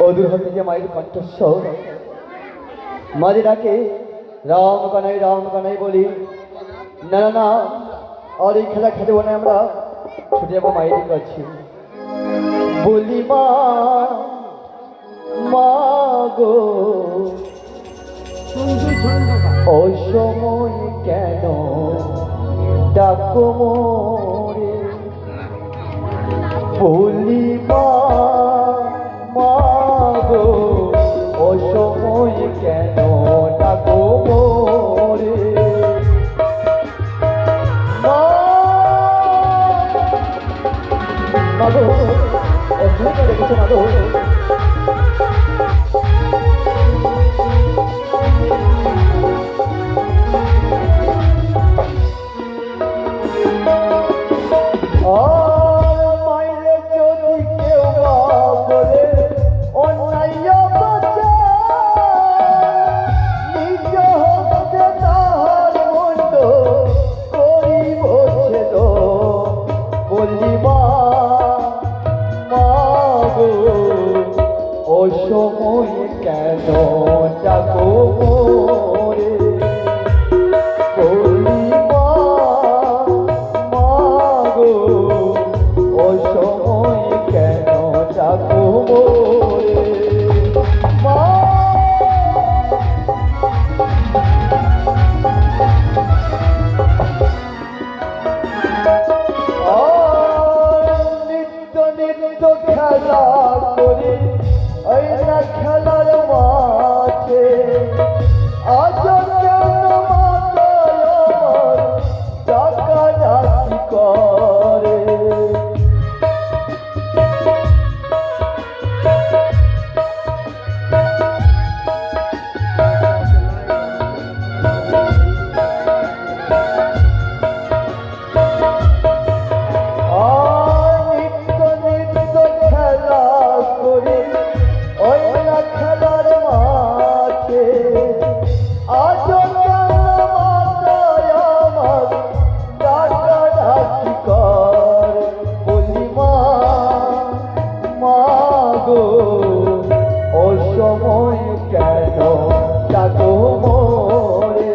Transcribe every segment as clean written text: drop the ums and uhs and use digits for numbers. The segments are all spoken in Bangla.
অদূর হতে যে মায়ের কণ্ঠস্বর মাঝে ডাকে রাম কানাই বলি না না না, আর এই খেলা খেলবো না, আমরা ছুটে যাবো মায়ের কাছে। বলি মা মা গো অসময় কেন ডাকো মোরে। বলি মা মা গো অসময় কেন ডাকো মোরে। মাগো অসময় রেখেছে মাগো। অসময় কেন ডাকো মোরে। বলি মা মা গো অসময় কেন ডাকো মোরে। মা নিত্য নিত্য খেলা করি ওই না খেলার মাঠে। আজ কেন মাতায় ডাকা ডাকি করে। নিত্য নিত্য খেলা করি ওই না খেলার মাঠে। আজ কেন মাতায় আমার ডাকা ডাকি করে। বলি মা মা গো অসময় কেন ডাকো মোরে।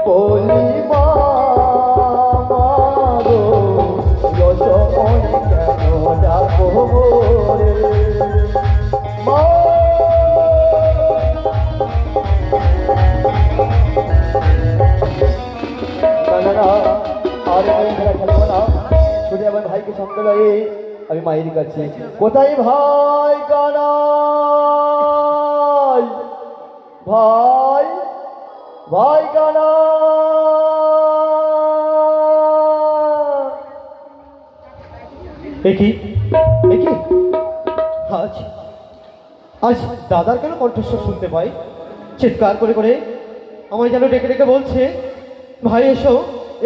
বলি মা মা গো অসময় কেন ডাকো মোরে। ছুটে আমার ভাইকে সঙ্গে লাগে আমি মায়ের কাছে। কোথায় ভাই কানাই ভাই ভাই কানাই। একি একি আজ আজ দাদার কেন কণ্ঠস্বর শুনতে পাই? চিৎকার করে করে আমায় যেন ডেকে ডেকে বলছে, ভাই এসো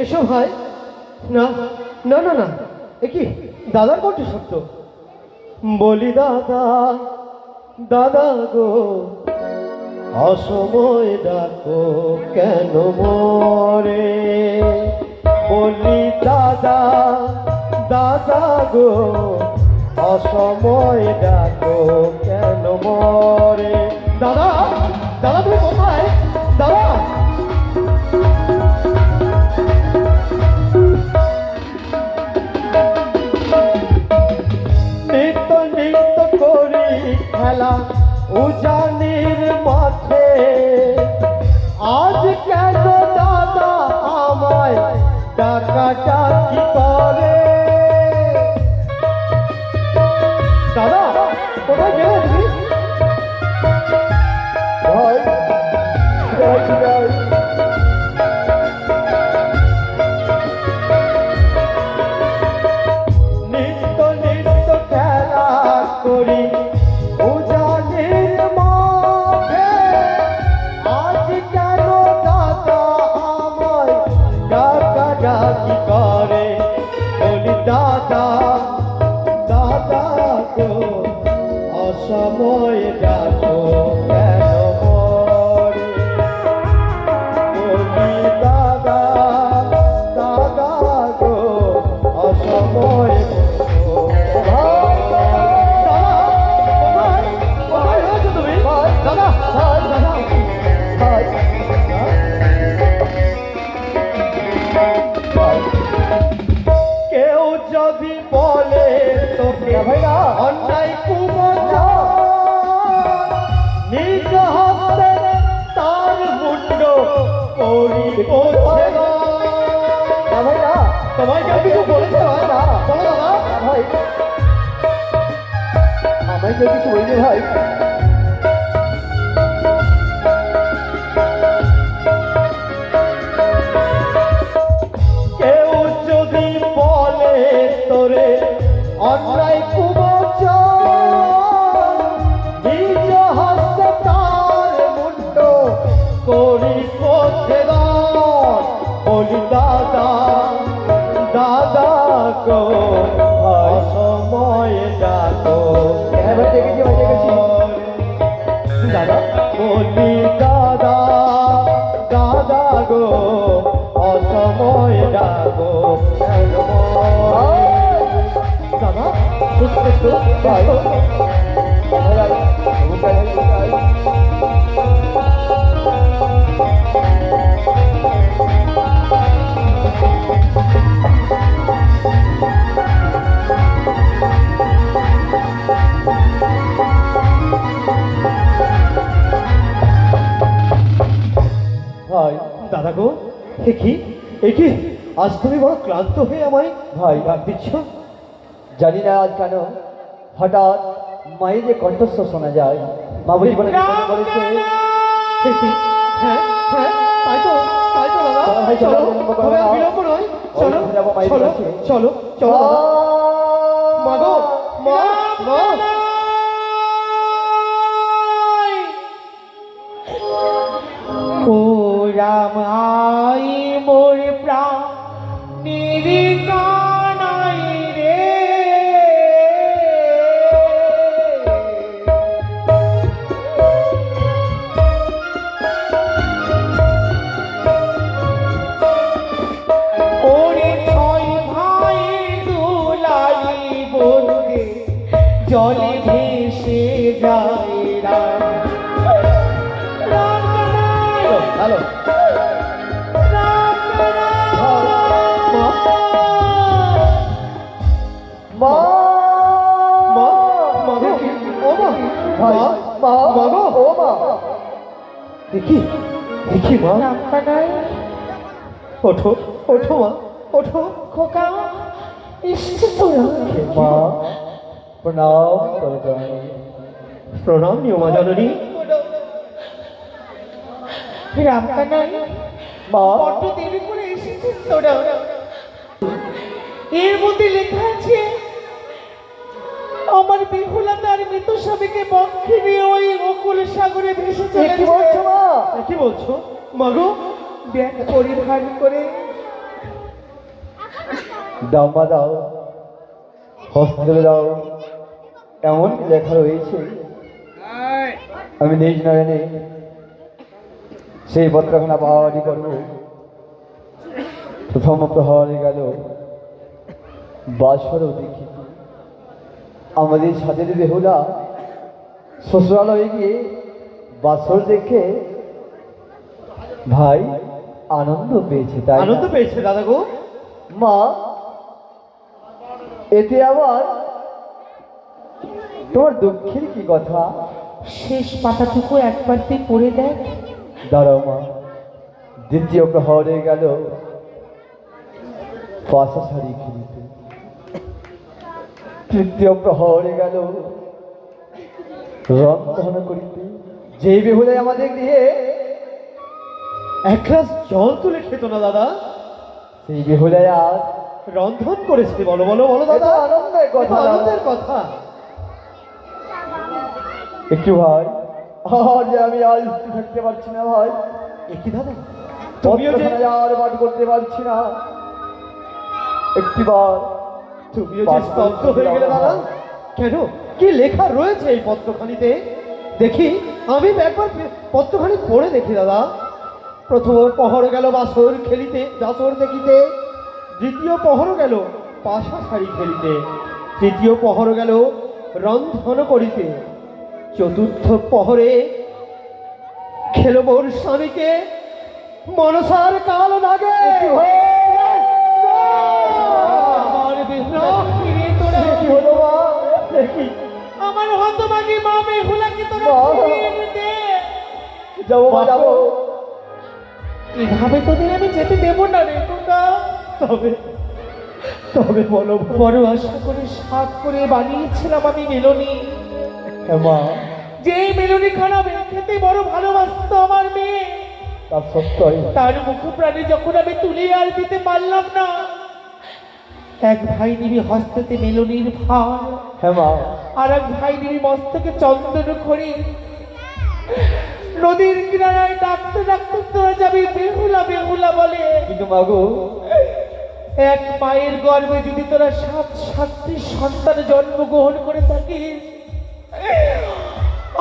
এসো ভাই। না না না না, একি দাদার কণ্ঠস্বর তো। বলি দাদা দাদা গো অসময় ডাকো কেন মোরে। বলি দাদা দাদা গো অসময় ডাকো কেন মোরে। দাদা দাদা তুমি কোথায় দাদা? নিত্য নিত্য করি খেলা উজানির মাঠে। আজ কেন দাদা আমায় ডাকা ডাকি করে। দাদা কোথায় গেলে তুমি? ভাই ভাই ভাই নিত্য নিত্য খেলা করি উজানির মাঠে। আজ কেন দাদা আমায় ডাকা ডাকি করে। বলি দাদা দাদা গো অসময় ডাকো কেন মোরে। বলি দাদা দাদা গো অসময় আমি তো কিছু বলিনি ভাই। কেউ যদি বলে তোরে অন্যায় কুবচন, নিজ হস্তে তার মুন্ড করি প্রচ্ছেদন। বলি দাদা দাদা গো অসময়ে ডাকো। হ্যাঁ ভাই, দেখেছি ভাই, দেখেছি। দাদা বলি দাদা দাদা গো অসময়ে ডাকো। দাদা সুস্থ ভাই ভাই, ভাই, ভাই, ভাই, দাদা গো কি একি আজ তুমি বড় ক্লান্ত হয়ে আমায় ভাই, ডাক দিচ্ছ। জানি না আজ কেন হঠাৎ মায়ের যে কণ্ঠস্বর শোনা যায়। মা বুঝি বলে বলেছে এ কি? হ্যাঁ হ্যাঁ তাই তো দাদা ভাই, চলো, চলো বিলম্ব করো তবে আর না। বিলম্ব নয়, চলো ওই যাবো মায়ের চলো কাছে। চলো চলো দাদা। মা গো মা মা ও রামাই মোর প্রাণ নিরিকানাই রে, ওরে ছয় ভাই দুলাই বলতে জলে ভেসে যায় রাম হ্যালো মা মা মা গো ও মা ভাই, মা মা মা গো ও মা, দেখি মা ওঠো ওঠো মা ওঠো। খোকা এসছে তোরা? মা প্রণাম করো জননী। প্রণাম নিও মা জননী। রামকানাই মা বড্ড দেরি করে এসেছিস তোরা। এর মধ্যে লেখা আছে আমার বেহুলা তার মৃত স্বামীকে বক্ষে নিয়ে ওই অকুল সাগরে ভেসে এ কি চলেছে। বলছো মা? কি বলছো মা গো? ব্যাগ পরিধান করে দাও মা দাও, হসপিটালে দাও। এমন লেখা রয়েছে আমি নিজ নয়নে সেই পত্রখানা পাওয়ারই করব। প্রথম প্রহরে গেল বাসরও দেখি আমাদের সাথে বেহুলা শ্বশুরালয়ে গিয়ে বাসর দেখে ভাই আনন্দ পেয়েছে। তাই না? আনন্দ পেয়েছে দাদা গো। মা এতে আবার তোমার দুঃখের কি কথা? শেষ পাতাটুকু একবার তুই পড়ে দেখ। দাঁড়াও মা, দ্বিতীয় প্রহরে গেল পাশা শাড়ি কিনতে, তৃতীয় প্রহরে গেল রন্ধন করিতে। যেই বেহুলে আমাদের গৃহে এক গ্লাস জল তুলে খেত না দাদা, সেই বেহুলে আজ রন্ধন করেছে। বলো বলো বলো দাদা, এটা আনন্দের কথা। এটা আনন্দের কথা। একটু ভাই, আর যে আমি আজ স্থির থাকতে পারছি না ভাই। কি দাদা তুমিও যে আর পাঠ করতে পারছি না। একটিবার স্তব্ধ হয়ে গেলে দাদা। কেন কি লেখা রয়েছে এই পত্রখানিতে? দেখি আমি একবার পত্রখানি পড়ে দেখি দাদা। প্রথম প্রহর গেল বাসর খেলিতে, বাসর দেখিতে। দ্বিতীয় প্রহর গেল পাশা শাড়ি খেলিতে। তৃতীয় প্রহর গেল রন্ধন করিতে। চতুর্থ প্রহরে খেলো মোর স্বামীকে মনসার কাল লাগে। আমার বেহুলা ফিরিয়ে তোরা কি হলো মা? দেখি আমার হতভাগী মা বেহুলাকে তোরা মা। ফিরিয়ে দে। যাবো মা, যাবো। এভাবে তোদের আমি যেতে দেবো না রে তোরা। তবে তবে বলো বড় আশা করে সাত করে বানিয়েছিলাম আমি মেলনি। হ্যাঁ মা, যে মেলুনি খানা খেতে বড় ভালোবাসতো আমার মেয়ে, তা সত্যই। তার মুখ প্রাণে যখন আমি তুলে আর দিতে পারলাম না, এক ভাই নিবি হস্ততে মেলুনির ভার, হ্যাঁ মা, আর এক ভাই নিবি মস্তকে চন্দন করে নদীর কিনারায় ডাকতে ডাকতে তোরা যাবি বেহুলা বেহুলা বলে। কিন্তু মাগো, এক মায়ের গর্ভে যদি তোরা সাতটি সন্তান জন্মগ্রহণ করে থাকিস,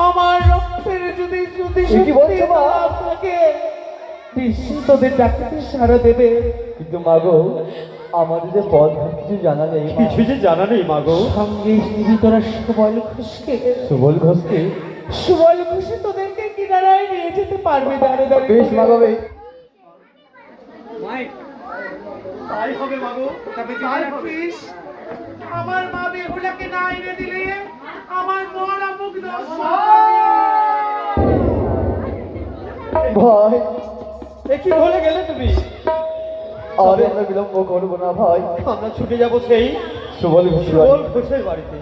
আমার রক্তের যদি যদি এ কি বলছো মা? না থাকে, নিশ্চয়ই তোদের ডাকতে সারা দেবে। কিন্তু মাগো, আমাদের যে পথ কিছু জানা নেই মা। কিছু যে জানা নেই মাগো। সঙ্গে নিবি তোরা সুবল ঘোষকে, সুবল ঘোষকে? সুবল ঘোষে তোদেরকে কিনারায় নিয়ে যেতে পারবে দাঁড়ে দাঁড়ে। বেশ মাগো, বেশ। তাই হবে মাগো, তবে আর প্লিজ, আমার মা বেহুলাকে না এনে দিলে আমার মরা মুখ ভাই, এ কি বলে গেলে তুমি? আর আমরা বিলম্ব করবো না ভাই, আমরা ছুটে যাবো সেই সুবল ঘোষ সুবল ঘোষের বাড়িতে।